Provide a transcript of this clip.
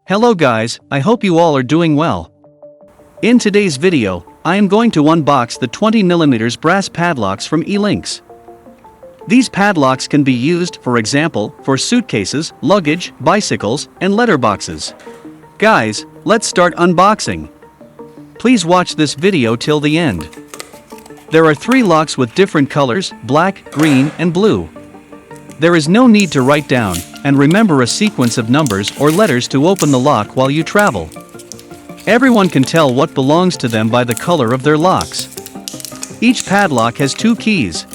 Hello guys, I hope you all are doing well. In today's video, I am going to unbox the 20mm brass padlocks from E-Links. These padlocks can be used, for example, for suitcases, luggage, bicycles, and letterboxes. Guys, let's start unboxing. Please watch this video till the end. There are 3 locks with different colors, black, green, and blue. There is no need to write down, and remember a sequence of numbers or letters to open the lock while you travel. Everyone can tell what belongs to them by the color of their locks. Each padlock has 2 keys,